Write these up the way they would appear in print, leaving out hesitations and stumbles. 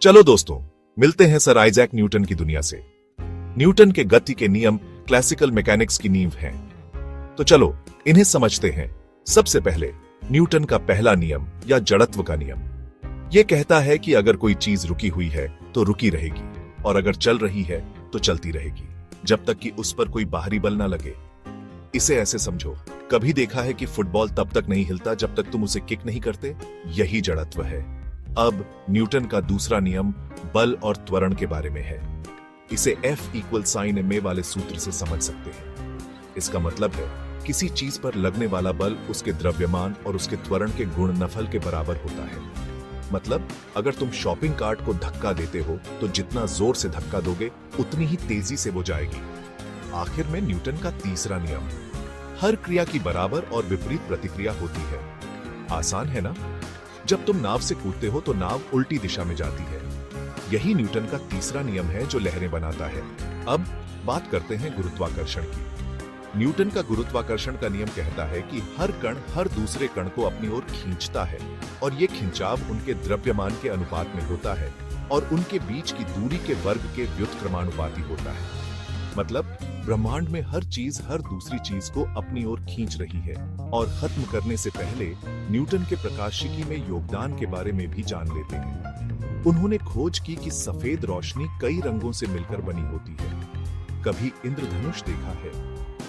चलो दोस्तों, मिलते हैं सर आइजैक न्यूटन की दुनिया से। न्यूटन के गति के नियम क्लासिकल मैकेनिक्स की नींव हैं। तो चलो इन्हें समझते हैं। सबसे पहले न्यूटन का पहला नियम या जड़त्व का नियम। यह कहता है कि अगर कोई चीज रुकी हुई है तो रुकी रहेगी, और अगर चल रही है तो चलती रहेगी, जब तक कि उस पर कोई बाहरी बल ना लगे। इसे ऐसे समझो, कभी देखा है कि फुटबॉल तब तक नहीं हिलता जब तक तुम उसे किक नहीं करते? यही जड़त्व है। अब न्यूटन का दूसरा नियम बल और त्वरण के बारे में है। इसे F=sin ma वाले सूत्र से समझ सकते हैं। इसका मतलब है किसी चीज पर लगने वाला बल उसके द्रव्यमान और उसके त्वरण के गुणनफल के बराबर होता है। मतलब अगर तुम शॉपिंग कार्ट को धक्का देते हो तो जितना जोर से धक्का दोगे उतनी ही तेजी से वो जाएगी। आखिर में न्यूटन का तीसरा नियम, हर क्रिया की बराबर और विपरीत प्रतिक्रिया होती है। आसान है ना? जब तुम नाव से कूदते हो तो नाव उल्टी दिशा में जाती है। यही न्यूटन का तीसरा नियम है जो लहरें बनाता है। अब बात करते हैं गुरुत्वाकर्षण की। न्यूटन का गुरुत्वाकर्षण का नियम कहता है कि हर कण हर दूसरे कण को अपनी ओर खींचता है, और यह खिंचाव उनके द्रव्यमान के अनुपात में होता है और उनके बीच की दूरी के वर्ग के व्युत्क्रमानुपाती होता है। मतलब ब्रह्मांड में हर चीज हर दूसरी चीज को अपनी ओर खींच रही है। और खत्म करने से पहले न्यूटन के प्रकाशिकी में योगदान के बारे में भी जान लेते हैं। उन्होंने खोज की कि सफेद रोशनी कई रंगों से मिलकर बनी होती है। कभी इंद्रधनुष देखा है?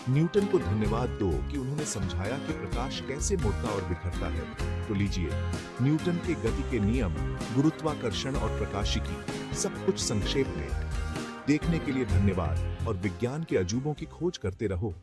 न्यूटन को धन्यवाद दो कि उन्होंने समझाया कि प्रकाश कैसे मुड़ता और बिखरता है। तो लीजिए, न्यूटन के गति के नियम, गुरुत्वाकर्षण और प्रकाशिकी, सब कुछ संक्षेप में। देखने के लिए धन्यवाद, और विज्ञान के अजूबों की खोज करते रहो।